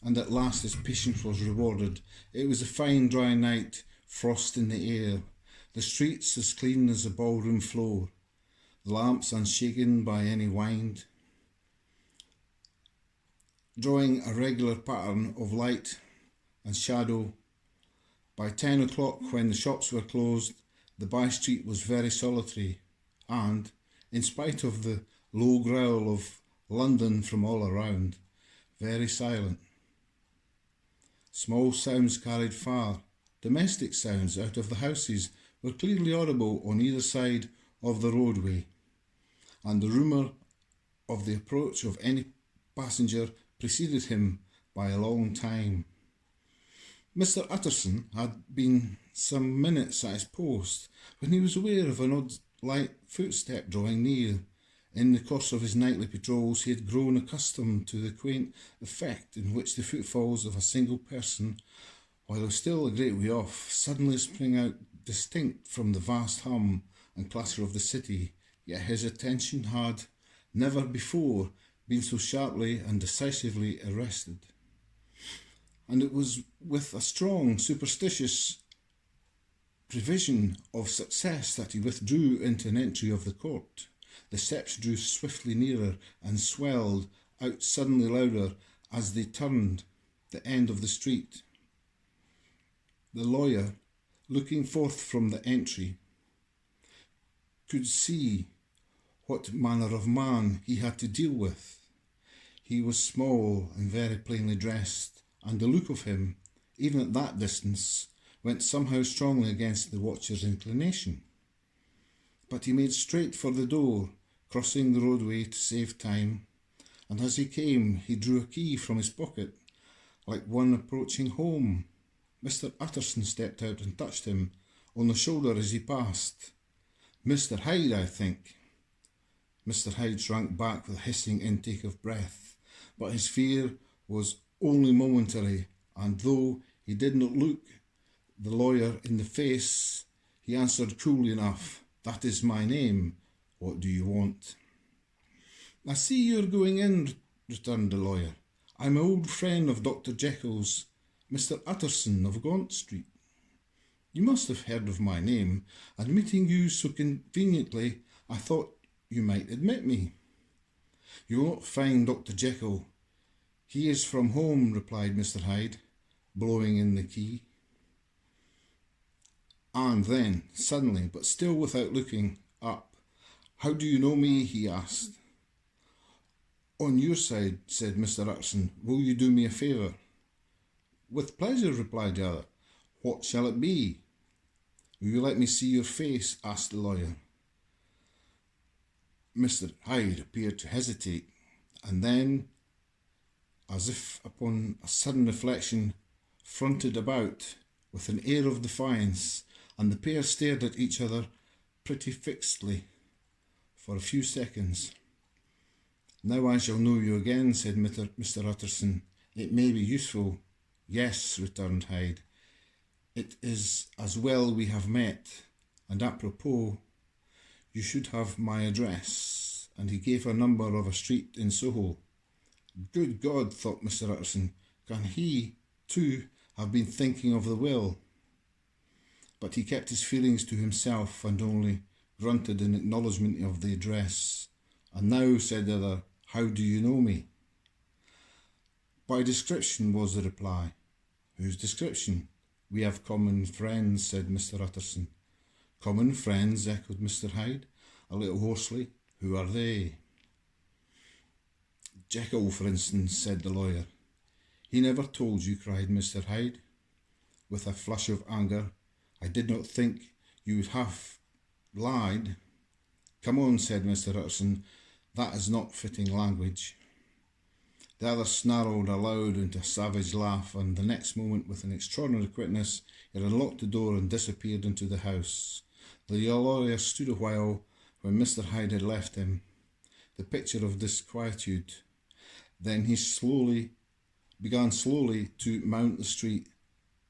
and at last his patience was rewarded. It was a fine dry night, frost in the air, the streets as clean as a ballroom floor, the lamps unshaken by any wind, drawing a regular pattern of light and shadow. By 10 o'clock, when the shops were closed, the by-street was very solitary, and, in spite of the low growl of London from all around, very silent. Small sounds carried far. Domestic sounds out of the houses were clearly audible on either side of the roadway, and the rumour of the approach of any passenger preceded him by a long time. Mr. Utterson had been some minutes at his post when he was aware of an odd light footstep drawing near. In the course of his nightly patrols he had grown accustomed to the quaint effect in which the footfalls of a single person, while still a great way off, suddenly spring out distinct from the vast hum and clatter of the city, yet his attention had never before been so sharply and decisively arrested. And it was with a strong, superstitious prevision of success that he withdrew into an entry of the court. The steps drew swiftly nearer and swelled out suddenly louder as they turned the end of the street. The lawyer, looking forth from the entry, could see what manner of man he had to deal with. He was small and very plainly dressed, and the look of him, even at that distance, went somehow strongly against the watcher's inclination. But he made straight for the door, crossing the roadway to save time, and as he came he drew a key from his pocket, like one approaching home. Mr. Utterson stepped out and touched him on the shoulder as he passed. "Mr. Hyde, I think." Mr. Hyde shrank back with a hissing intake of breath, but his fear was only momentary, and though he did not look the lawyer in the face, he answered coolly enough, "That is my name. What do you want?" "I see you're going in," returned the lawyer. "I'm an old friend of Dr. Jekyll's, Mr. Utterson of Gaunt Street. You must have heard of my name, and meeting you so conveniently, I thought you might admit me." "You will not find Dr. Jekyll. He is from home," replied Mr. Hyde, blowing in the key. And then, suddenly, but still without looking up, "How do you know me?" he asked. "On your side," said Mr. Utterson. "Will you do me a favour?" "With pleasure," replied the other. "What shall it be?" "Will you let me see your face?" asked the lawyer. Mr. Hyde appeared to hesitate, and then, as if upon a sudden reflection, fronted about with an air of defiance, and the pair stared at each other pretty fixedly for a few seconds. "Now I shall know you again," said Mr. Utterson. "It may be useful." "Yes," returned Hyde. "It is as well we have met, and apropos, you should have my address," and he gave a number of a street in Soho. Good God, thought Mr. Utterson, can he, too, have been thinking of the will? But he kept his feelings to himself and only grunted in acknowledgment of the address. "And now," said the other, "how do you know me?" "By description," was the reply. "Whose description?" "We have common friends," said Mr. Utterson. "Common friends," echoed Mr. Hyde, a little hoarsely. "Who are they?" "Jekyll, for instance," said the lawyer. "He never told you," cried Mr. Hyde, with a flush of anger. "I did not think you would have lied." "Come on," said Mr. Utterson, "that is not fitting language." The other snarled aloud into a savage laugh, and the next moment, with an extraordinary quickness, he unlocked the door and disappeared into the house. The lawyer stood a while when Mr. Hyde had left him, the picture of disquietude. Then he began slowly to mount the street,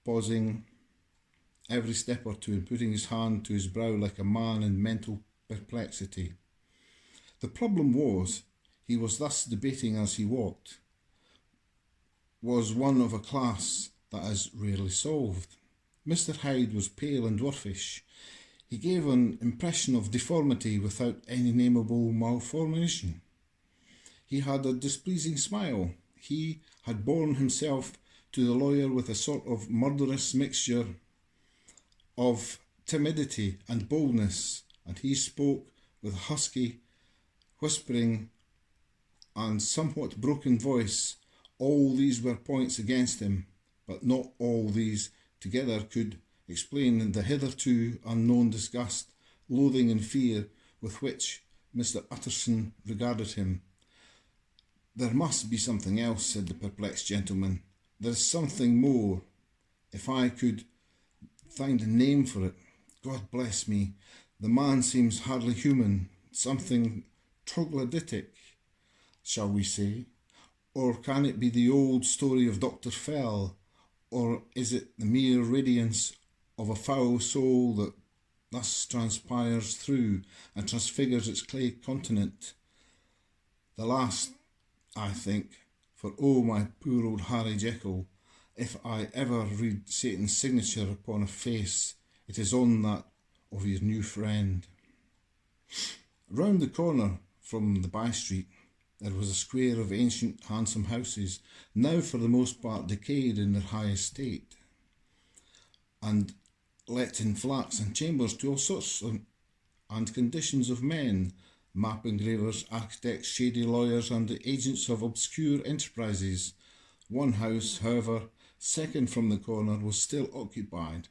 pausing every step or two and putting his hand to his brow like a man in mental perplexity. The problem was, he was thus debating as he walked, was one of a class that is rarely solved. Mr. Hyde was pale and dwarfish. He gave an impression of deformity without any nameable malformation. He had a displeasing smile. He had borne himself to the lawyer with a sort of murderous mixture of timidity and boldness, and he spoke with a husky, whispering and somewhat broken voice. All these were points against him, but not all these together could explain the hitherto unknown disgust, loathing and fear with which Mr. Utterson regarded him. "There must be something else," said the perplexed gentleman. "There is something more. If I could find a name for it. God bless me, the man seems hardly human. Something troglodytic, shall we say? Or can it be the old story of Dr. Fell? Or is it the mere radiance of a foul soul that thus transpires through and transfigures its clay continent? The last, I think, for oh, my poor old Harry Jekyll, if I ever read Satan's signature upon a face, it is on that of your new friend." Round the corner from the by-street there was a square of ancient handsome houses, now for the most part decayed in their high estate, and let in flats and chambers to all sorts and conditions of men, map engravers, architects, shady lawyers, and the agents of obscure enterprises. One house, however, second from the corner, was still occupied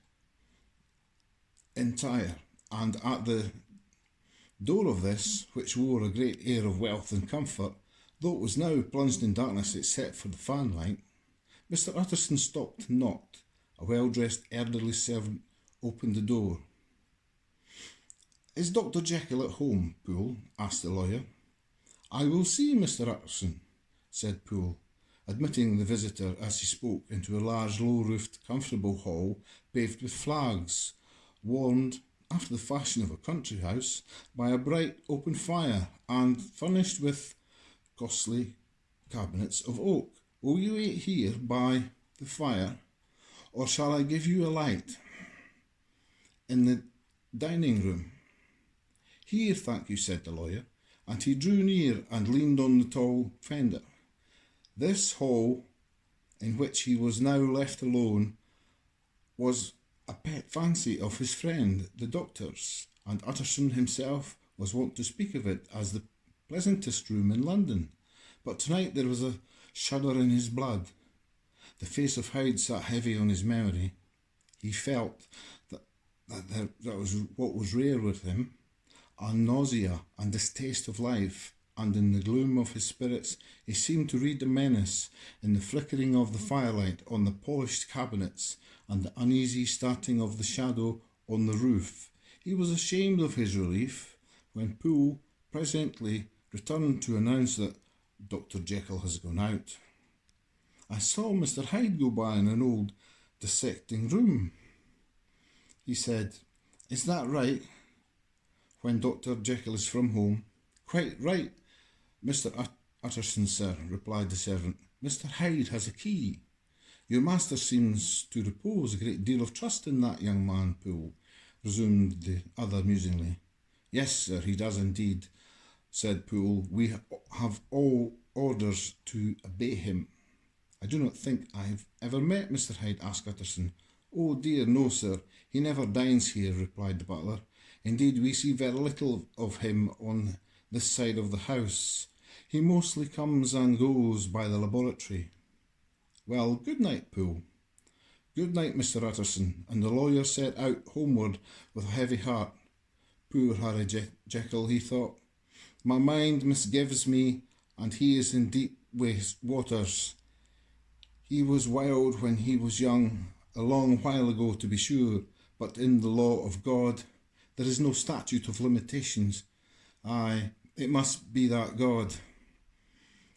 entire, and at the door of this, which wore a great air of wealth and comfort, though it was now plunged in darkness except for the fanlight, Mr. Utterson stopped and knocked. A well-dressed elderly servant opened the door. "Is Dr. Jekyll at home, Poole?" asked the lawyer. "I will see Mr. Utterson," said Poole, admitting the visitor as he spoke into a large, low-roofed, comfortable hall paved with flags, warmed, after the fashion of a country house, by a bright open fire, and furnished with costly cabinets of oak. "Will you eat here by the fire, or shall I give you a light in the dining room?" "Here, thank you," said the lawyer, and he drew near and leaned on the tall fender. This hall, in which he was now left alone, was a pet fancy of his friend the doctor's, and Utterson himself was wont to speak of it as the pleasantest room in London. But tonight there was a shudder in his blood. The face of Hyde sat heavy on his memory. He felt that was what was rare with him, a nausea and distaste of life, and in the gloom of his spirits he seemed to read the menace in the flickering of the firelight on the polished cabinets and the uneasy starting of the shadow on the roof. He was ashamed of his relief when Poole presently returned to announce that Dr. Jekyll has gone out. "I saw Mr. Hyde go by in an old dissecting room," he said. "Is that right, when Dr. Jekyll is from home?" "Quite right, Mr. Utterson, sir," replied the servant. "Mr. Hyde has a key. Your master seems to repose a great deal of trust in that young man, Poole," resumed the other musingly. "Yes, sir, he does indeed," said Poole. "We have all orders to obey him." "I do not think I have ever met Mr. Hyde," asked Utterson. "Oh dear, no, sir. He never dines here," replied the butler. "Indeed, we see very little of him on this side of the house. He mostly comes and goes by the laboratory." "Well, good night, Poole." "Good night, Mr. Utterson," and the lawyer set out homeward with a heavy heart. "Poor Harry Jekyll," he thought. "My mind misgives me, and he is in deep waters. He was wild when he was young, a long while ago to be sure, but in the law of God there is no statute of limitations. Aye, it must be that God,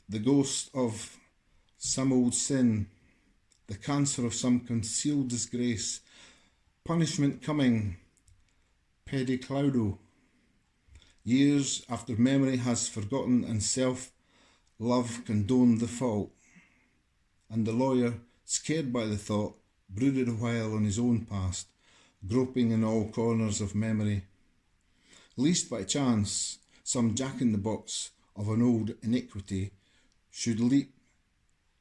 the ghost of some old sin, the cancer of some concealed disgrace, punishment coming, pediclaudo, years after memory has forgotten and self-love condoned the fault. and the lawyer, scared by the thought, brooded a while on his own past, groping in all corners of memory. Least by chance, some jack-in-the-box of an old iniquity should leap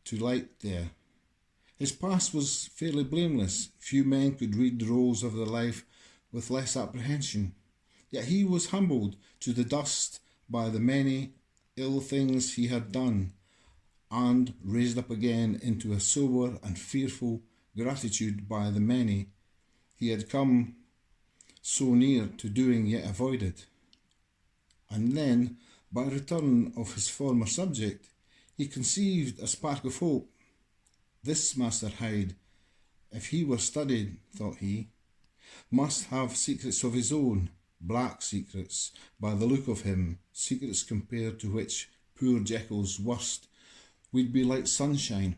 to light there. His past was fairly blameless. Few men could read the rolls of their life with less apprehension. Yet he was humbled to the dust by the many ill things he had done, and raised up again into a sober and fearful gratitude by the many he had come so near to doing yet avoided. And then, by return of his former subject, he conceived a spark of hope. This Master Hyde, if he were studied, thought he, must have secrets of his own, black secrets, by the look of him, secrets compared to which poor Jekyll's worst would be like sunshine.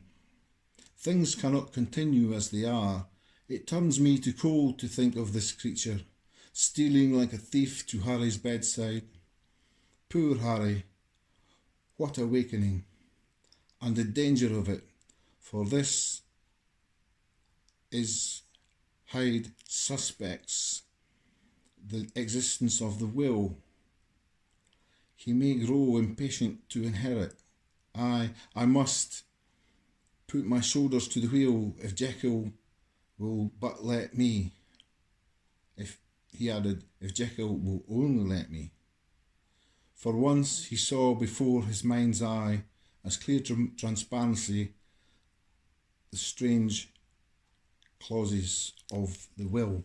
Things cannot continue as they are. It turns me to cold to think of this creature, stealing like a thief to Harry's bedside. Poor Harry, what awakening, and the danger of it, for this is Hyde suspects the existence of the will. He may grow impatient to inherit. I must put my shoulders to the wheel if Jekyll will but let me. He added, if Jekyll will only let me. For once he saw before his mind's eye, as clear transparency, the strange clauses of the will.